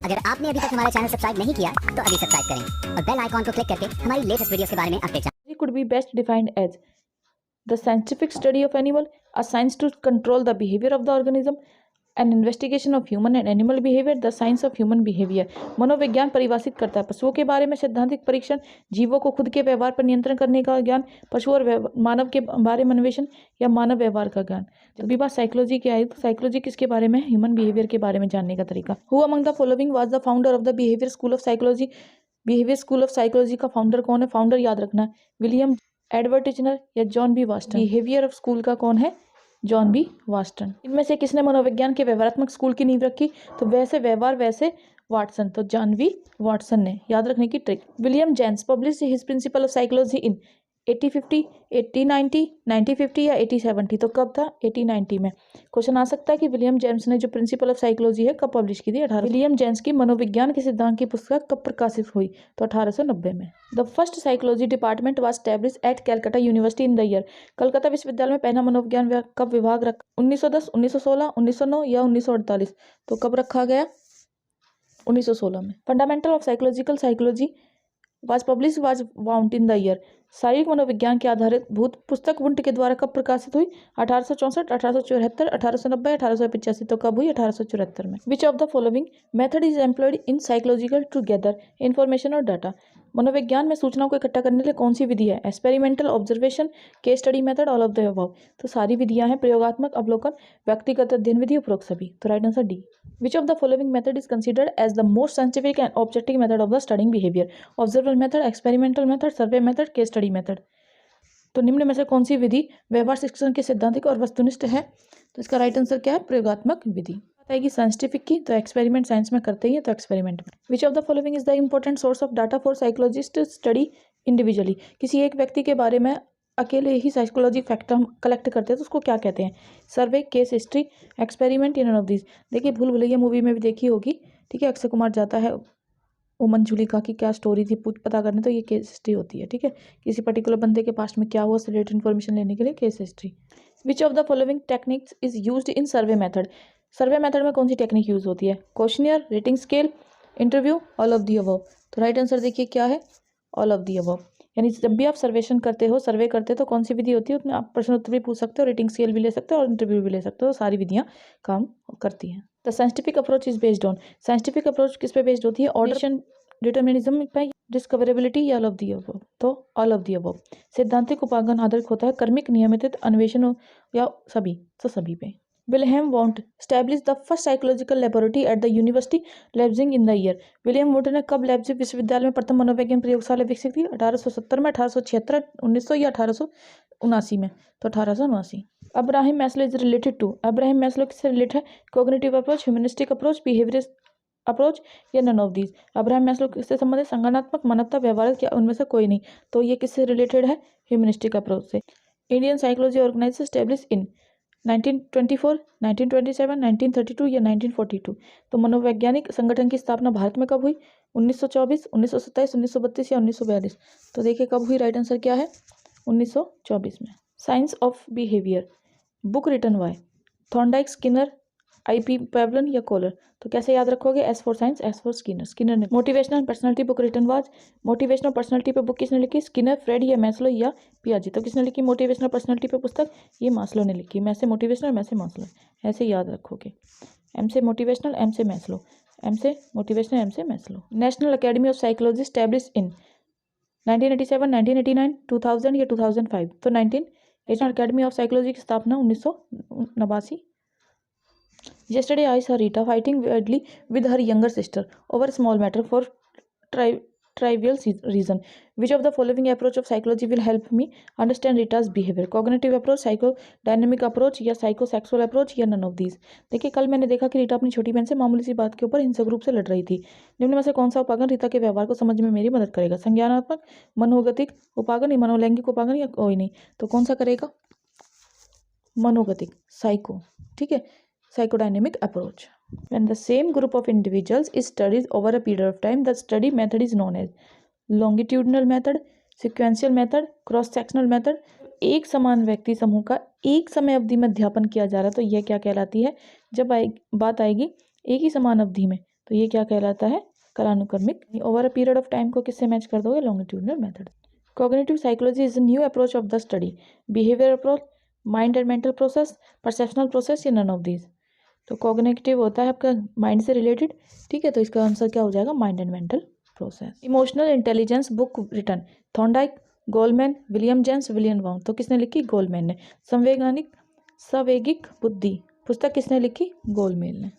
अगर आपने अभी तक हमारा चैनल सब्सक्राइब नहीं किया तो अभी सब्सक्राइब करें और बेल आइकॉन को क्लिक करके हमारी लेटेस्ट वीडियोस के बारे में अपडेट जानें। Could be best defined as the scientific study of animal, a science to control the behavior of the organism, an investigation of human and animal behavior, the science of human behavior। मनोविज्ञान परिभाषित करता है पशुओं के बारे में सैद्धांतिक परीक्षण, जीवों को खुद के व्यवहार पर नियंत्रण करने का ज्ञान, पशु और मानव के बारे में अन्वेषण या मानव व्यवहार का ज्ञान। जब भी बात साइकोलॉजी की आई तो साइकोलॉजी किसके बारे में? ह्यूमन बिहेवियर के बारे में जानने का तरीका। Who among the following was the founder of the behaviour school of psychology? Behaviour school of psychology का फाउंडर कौन है? फाउंडर याद रखना, विलियम एडवर्ड टिचनर या जॉन बी वास्टन। बिहेवियर ऑफ स्कूल का कौन है? जॉन बी वास्टन। इनमें से किसने मनोविज्ञान के व्यवहारात्मक स्कूल की नींव रखी? तो वैसे व्यवहार वैसे वाटसन, तो जॉन बी वाटसन ने। याद रखने की trick, William James publish his principle of psychology in 8050, 8090, 9050 या 8070। तो कब था? 8090 में। क्वेश्चन आ सकता है कि विलियम जेम्स ने जो प्रिंसिपल ऑफ साइकोलॉजी है कब पब्लिश की थी? 18। विलियम जेम्स की मनोविज्ञान के सिद्धांत की पुस्तक कब प्रकाशित हुई? तो 1890 में। The first psychology department was established eight Calcutta university in the year. Calcutta विश्वविद्यालय में पहला मनोविज्ञान कब विभाग रखा? 1910, 1916, 1909 या 1948। तो कब रखा गया? 1916 में। Fundamental of psychological psychology was bound in the year. शारीरिक मनोविज्ञान के आधारित भूत पुस्तक वुंट के द्वारा कब प्रकाशित हुई? 1864, 1874, 1890, 1885। तो कब हुई? 1874 में। Which of the following method is employed in psychological to gather information और डाटा? मनोविज्ञान में सूचनाओं को इकट्ठा करने के लिए कौन सी विधि है? Experimental, observation, case study method, all of the above. तो सारी विधियां हैं, प्रयोगात्मक, अवलोकन, व्यक्तिगत अध्ययन विधि, उपरोक्त सभी। तो right answer D. Which of the following method is considered as the most scientific and objective method of the studying behaviour? Observation method, experimental method, survey method, case study method. तो निम्न में से कौन सी विधि व्यवहार शिक्षण के सिद्धांतिक और वस्तुनिष्ठ है? तो इसका राइट आंसर क्या है? प्रयोगात्मक विधि। बात आएगी साइंटिफिक की, तो एक्सपेरिमेंट साइंस में करते ही है, तो एक्सपेरिमेंट में। Which of the following is the important source of data for psychologist study individually? किसी एक व्यक्ति के बारे में अकेले ही साइकोलॉजी फैक्ट हम कलेक्ट करते हैं तो उसको क्या कहते हैं? सर्वे, केस हिस्ट्री, एक्सपेरिमेंट, या नन ऑफ दिस। देखिए भूल भुलैया मूवी में भी देखी होगी, ठीक है, अक्षय कुमार जाता है वो मंजुलिका की क्या स्टोरी थी पता करने, तो ये केस हिस्ट्री होती है, ठीक है। किसी पर्टिकुलर बंदे के पास्ट में क्या हुआ उससे रिलेटेड इन्फॉर्मेशन लेने के लिए case history. Which of the following techniques is used in survey method? Survey method में कौन सी टेक्निक यूज होती है? Questionnaire, rating scale, interview, all of the above. तो राइट आंसर देखिए क्या है? All of the above. यानी जब भी आप सर्वेक्षण करते हो, सर्वे करते हो, तो कौन सी विधि होती है? उसमें आप प्रश्न उत्तर भी पूछ सकते हो, रेटिंग स्केल भी ले सकते हो और इंटरव्यू भी ले सकते हो। सारी विधियां काम करती हैं। The scientific approach is based on? Scientific approach किस पे बेस्ड होती है? ऑर्डर, डिटर्मिनिज्म पे, डिस्कवरेबिलिटी, या ऑल ऑफ द अबव? तो ऑल ऑफ द अबव। सिद्धांतिक उपागम आधारित होता है कर्मिक, नियमित, अन्वेषण या सभी? तो सभी पे। William Wundt establish the first psychological laboratory at the university Leipzig in the year? William Wundt ने कब लेप्जिग विश्वविद्यालय में प्रथम मनोवैज्ञानिक प्रयोगशाला विकसित की? 1870 में, 1876, 1900 या 1879 में? तो 1879। Abraham Maslow is related to? Abraham Maslow किससे रिलेटेड है? Cognitive approach, humanistic approach, behaviourist approach, या none of these? Abraham Maslow किससे संबंधित? संज्ञानात्मक, मानवता, व्यवहार, क्या उनमें से कोई नहीं? तो ये किससे रिलेटेड है? ह्यूमनिस्टिक अप्रोच से। Indian psychology organisation establish in 1924, 1927, 1932 या 1942? तो मनोवैज्ञानिक संगठन की स्थापना भारत में कब हुई? 1924, 1927, 1932 या 1942? तो देखिए कब हुई? राइट आंसर क्या है? 1924 में। Science of behaviour book written by Thorndike, Skinner, IP Pavlov या कोलर? तो कैसे याद रखोगे? S for science, S for Skinner. Skinner ने। Motivational personality book written was? Motivational personality पे बुक किसने लिखी? स्किनर, फ्रेड या मैस्लो या पियाजे? तो किसने लिखी मोटिवेशनल पर्सनालिटी पे पुस्तक? ये मास्लो ने लिखी। मैं से मोटिवेशनल, मैं से मास्लो, ऐसे याद रखोगे। एम से मोटिवेशनल, एम से मैस्लो, एम से मोटिवेशनल, एम से Maslow. National academy of psychology establish in 1987, 1989, 2000 या 2005? तो 19 नेशनल अकेडमी ऑफ साइकोलॉजी की स्थापना 1989। Yesterday I saw Rita fighting wildly with her younger sister over a small matter for trivial reason. Which of the following approach of psychology will help me understand Rita's behavior? Cognitive approach, psychodynamic approach, या psychosexual approach, या none of these? देखिए कल मैंने देखा कि रीटा अपनी छोटी बहन से मामूली सी बात के ऊपर हिंसक रूप से लड़ रही थी। निम्न में से कौन सा उपागम रीता के व्यवहार को समझने में मेरी मदद करेगा? संज्ञानात्मक, मनोगतिक उपागम, या मनोलैंगिक उपागम, या कोई नहीं? तो कौन सा करेगा? मनोगतिक, साइको, ठीक है, psychodynamic approach. When the same group of individuals is studied over a period of time, the study method is known as longitudinal method, sequential method, cross sectional method. एक समान व्यक्ति समूह का एक समय अवधि में अध्यापन किया जा रहा है तो यह क्या कहलाती है? जब बात आएगी एक ही समान अवधि में तो ये क्या कहलाता है, कालानुक्रमिक। Over a period of time को किससे मैच कर दोगे, longitudinal method. Cognitive psychology is a new approach of the study, behaviour approach, mind and mental process, perceptual process, या नन ऑफ दीज। तो कॉग्निटिव होता है आपका माइंड से रिलेटेड, ठीक है, तो इसका आंसर क्या हो जाएगा, mind and mental process. Emotional intelligence book written, Thorndike, Goleman, William James, William Wong. तो किसने लिखी, गोलमैन ने। संवैज्ञानिक सवेगिक बुद्धि पुस्तक किसने लिखी, गोलमैन ने।